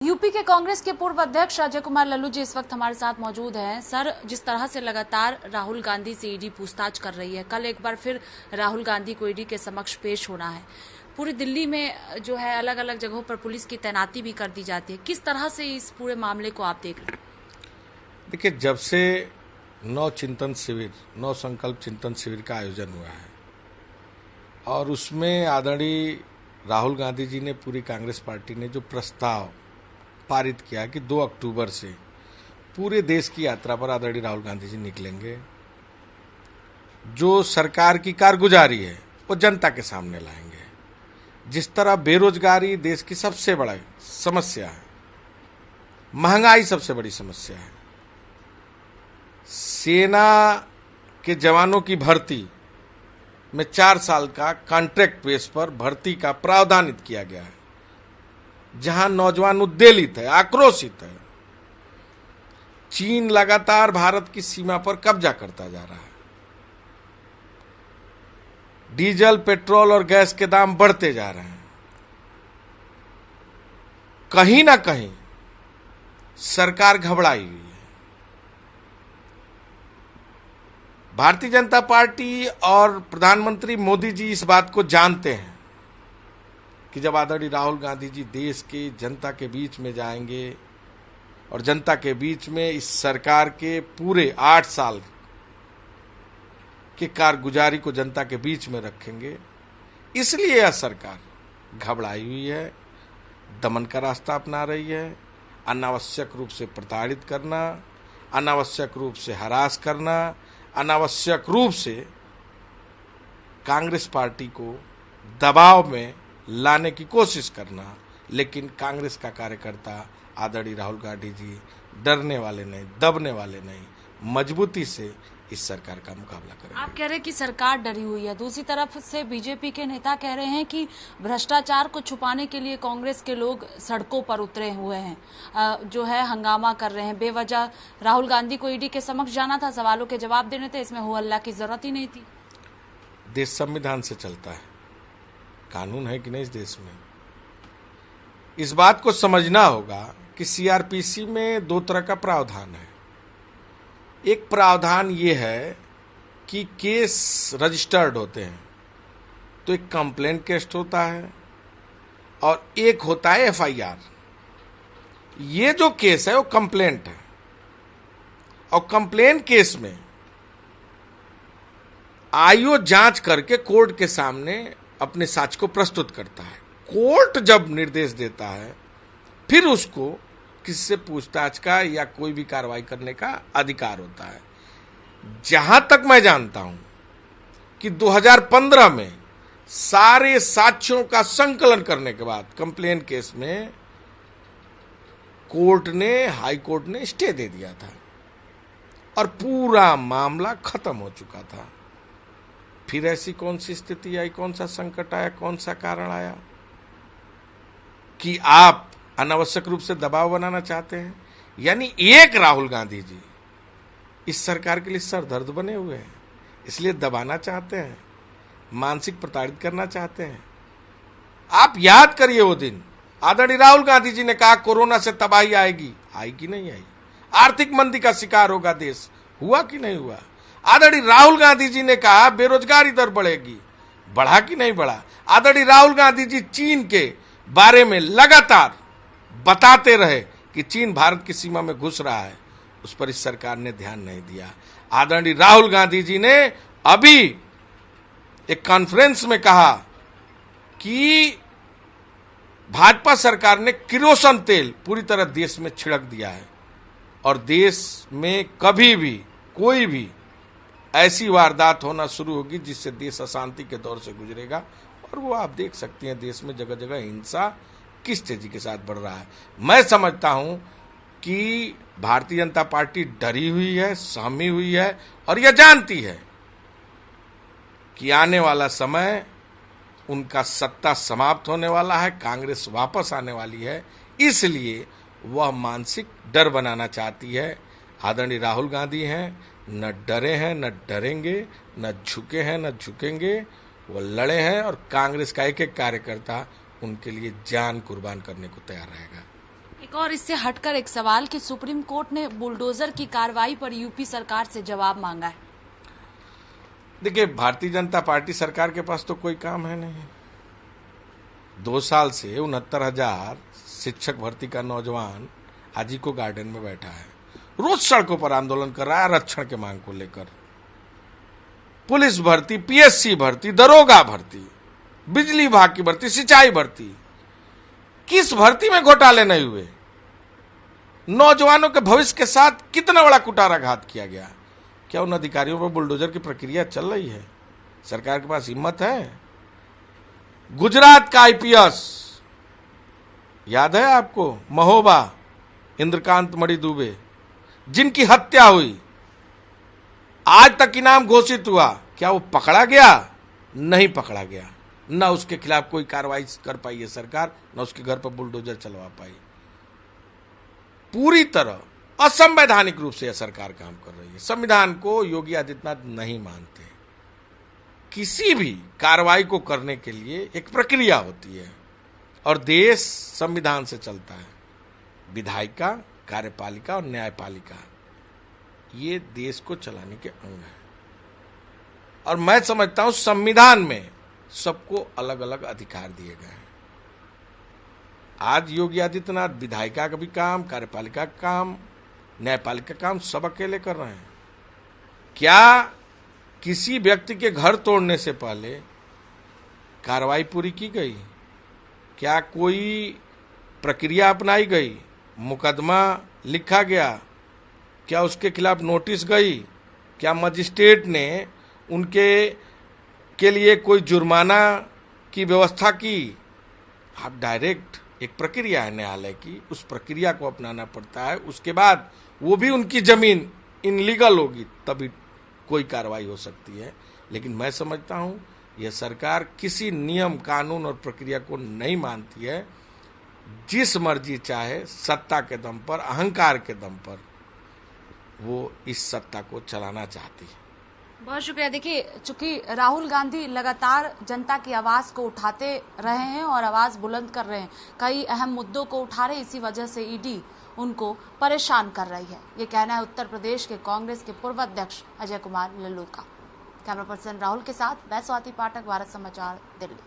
UP के कांग्रेस के पूर्व अध्यक्ष अजय कुमार लल्लू जी इस वक्त हमारे साथ मौजूद हैं। सर, जिस तरह से लगातार राहुल गांधी से ईडी पूछताछ कर रही है, कल एक बार फिर राहुल गांधी को ईडी के समक्ष पेश होना है। पूरी दिल्ली में जो है अलग अलग जगहों पर पुलिस की तैनाती भी कर दी जाती है। किस तरह से इस पूरे मामले को आप देख रहे हैं? देखिए, जब से नौ संकल्प चिंतन शिविर का आयोजन हुआ है और उसमें आदरणीय राहुल गांधी जी ने, पूरी कांग्रेस पार्टी ने जो प्रस्ताव पारित किया कि 2 अक्टूबर से पूरे देश की यात्रा पर आदरणीय राहुल गांधी जी निकलेंगे, जो सरकार की कारगुजारी है वो जनता के सामने लाएंगे। जिस तरह बेरोजगारी देश की सबसे बड़ी समस्या है, महंगाई सबसे बड़ी समस्या है, सेना के जवानों की भर्ती में 4 साल का कॉन्ट्रैक्ट बेस पर भर्ती का प्रावधानित किया गया है, जहां नौजवान उद्वेलित है, आक्रोशित है। चीन लगातार भारत की सीमा पर कब्जा करता जा रहा है। डीजल, पेट्रोल और गैस के दाम बढ़ते जा रहे हैं। कहीं ना कहीं सरकार घबराई हुई है। भारतीय जनता पार्टी और प्रधानमंत्री मोदी जी इस बात को जानते हैं कि जब आदरणीय राहुल गांधी जी देश के जनता के बीच में जाएंगे और जनता के बीच में इस सरकार के पूरे 8 साल की कारगुजारी को जनता के बीच में रखेंगे, इसलिए यह सरकार घबराई हुई है, दमन का रास्ता अपना रही है। अनावश्यक रूप से प्रताड़ित करना, अनावश्यक रूप से हरास करना, अनावश्यक रूप से कांग्रेस पार्टी को दबाव में लाने की कोशिश करना। लेकिन कांग्रेस का कार्यकर्ता आदरणीय राहुल गांधी जी डरने वाले नहीं, दबने वाले नहीं, मजबूती से इस सरकार का मुकाबला करेंगे। आप कह रहे हैं कि सरकार डरी हुई है, दूसरी तरफ से बीजेपी के नेता कह रहे हैं कि भ्रष्टाचार को छुपाने के लिए कांग्रेस के लोग सड़कों पर उतरे हुए हैं, जो है हंगामा कर रहे हैं। बेवजह राहुल गांधी को ईडी के समक्ष जाना था, सवालों के जवाब देने थे, इसमें हो हल्ला की जरूरत ही नहीं थी। देश संविधान से चलता है, कानून है कि नहीं इस देश में। इस बात को समझना होगा कि सीआरपीसी में 2 तरह का प्रावधान है। एक प्रावधान ये है कि केस रजिस्टर्ड होते हैं, तो एक कंप्लेंट केस होता है और एक होता है एफआईआर। ये जो केस है वो कंप्लेंट है, और कंप्लेंट केस में आईओ जांच करके कोर्ट के सामने अपने साक्ष्य को प्रस्तुत करता है। कोर्ट जब निर्देश देता है, फिर उसको किसी से पूछताछ का या कोई भी कार्रवाई करने का अधिकार होता है। जहां तक मैं जानता हूं कि 2015 में सारे साक्ष्यों का संकलन करने के बाद कंप्लेंट केस में हाई कोर्ट ने स्टे दे दिया था और पूरा मामला खत्म हो चुका था। फिर ऐसी कौन सी स्थिति आई, कौन सा संकट आया, कौन सा कारण आया कि आप अनावश्यक रूप से दबाव बनाना चाहते हैं? यानी एक राहुल गांधी जी इस सरकार के लिए सरदर्द बने हुए हैं, इसलिए दबाना चाहते हैं, मानसिक प्रताड़ित करना चाहते हैं। आप याद करिए वो दिन आदरणीय राहुल गांधी जी ने कहा कोरोना से तबाही आएगी, आई कि नहीं आई? आर्थिक मंदी का शिकार होगा देश, हुआ कि नहीं हुआ? आदरणीय राहुल गांधी जी ने कहा बेरोजगारी दर बढ़ेगी, बढ़ा कि नहीं बढ़ा? आदरणीय राहुल गांधी जी चीन के बारे में लगातार बताते रहे कि चीन भारत की सीमा में घुस रहा है, उस पर इस सरकार ने ध्यान नहीं दिया। आदरणीय राहुल गांधी जी ने अभी एक कॉन्फ्रेंस में कहा कि भाजपा सरकार ने किरोसिन तेल पूरी तरह देश में छिड़क दिया है और देश में कभी भी कोई भी ऐसी वारदात होना शुरू होगी जिससे देश अशांति के दौर से गुजरेगा। और वो आप देख सकते हैं देश में जगह जगह हिंसा किस तेजी के साथ बढ़ रहा है। मैं समझता हूं कि भारतीय जनता पार्टी डरी हुई है, सहमी हुई है और यह जानती है कि आने वाला समय उनका सत्ता समाप्त होने वाला है, कांग्रेस वापस आने वाली है, इसलिए वह मानसिक डर बनाना चाहती है। आदरणीय राहुल गांधी हैं, न डरे हैं, न डरेंगे, न झुके हैं, न झुकेंगे। वो लड़े हैं और कांग्रेस का एक एक कार्यकर्ता उनके लिए जान कुर्बान करने को तैयार रहेगा। एक और इससे हटकर एक सवाल कि सुप्रीम कोर्ट ने बुलडोजर की कार्रवाई पर यूपी सरकार से जवाब मांगा है। देखिए, भारतीय जनता पार्टी सरकार के पास तो कोई काम है नहीं। 2 साल से 69,000 शिक्षक भर्ती का नौजवान आज इको गार्डन में बैठा है, रोज सड़कों पर आंदोलन कर रहा है आरक्षण के मांग को लेकर। पुलिस भर्ती, पीएससी भर्ती, दरोगा भर्ती, बिजली विभाग की भर्ती, सिंचाई भर्ती, किस भर्ती में घोटाले नहीं हुए? नौजवानों के भविष्य के साथ कितना बड़ा कुठाराघात किया गया। क्या उन अधिकारियों पर बुलडोजर की प्रक्रिया चल रही है? सरकार के पास हिम्मत है? गुजरात का आईपीएस याद है आपको, महोबा इंद्रकांत मणि दुबे, जिनकी हत्या हुई, आज तक इनाम घोषित हुआ, क्या वो पकड़ा गया? नहीं पकड़ा गया। न उसके खिलाफ कोई कार्रवाई कर पाई है सरकार, न उसके घर पर बुलडोजर चलवा पाई। पूरी तरह असंवैधानिक रूप से यह सरकार काम कर रही है। संविधान को योगी आदित्यनाथ नहीं मानते। किसी भी कार्रवाई को करने के लिए एक प्रक्रिया होती है और देश संविधान से चलता है। विधायिका, कार्यपालिका और न्यायपालिका, ये देश को चलाने के अंग हैं। और मैं समझता हूं संविधान में सबको अलग अलग अधिकार दिए गए हैं। आज योगी आदित्यनाथ विधायिका का भी काम, कार्यपालिका का काम, न्यायपालिका का काम सब अकेले कर रहे हैं। क्या किसी व्यक्ति के घर तोड़ने से पहले कार्रवाई पूरी की गई? क्या कोई प्रक्रिया अपनाई गई? मुकदमा लिखा गया? क्या उसके खिलाफ नोटिस गई? क्या मजिस्ट्रेट ने उनके के लिए कोई जुर्माना की व्यवस्था की? आप डायरेक्ट, एक प्रक्रिया है न्यायालय की, उस प्रक्रिया को अपनाना पड़ता है। उसके बाद वो भी उनकी जमीन इनलीगल होगी तभी कोई कार्रवाई हो सकती है। लेकिन मैं समझता हूं यह सरकार किसी नियम, कानून और प्रक्रिया को नहीं मानती है। जिस मर्जी चाहे सत्ता के दम पर, अहंकार के दम पर वो इस सत्ता को चलाना चाहती है। बहुत शुक्रिया। देखिए, चूंकि राहुल गांधी लगातार जनता की आवाज को उठाते रहे हैं और आवाज बुलंद कर रहे हैं, कई अहम मुद्दों को उठा रहे, इसी वजह से ईडी उनको परेशान कर रही है। ये कहना है उत्तर प्रदेश के कांग्रेस के पूर्व अध्यक्ष अजय कुमार लल्लू का। कैमरा पर्सन राहुल के साथ मैं स्वाति पाठक, भारत समाचार, दिल्ली।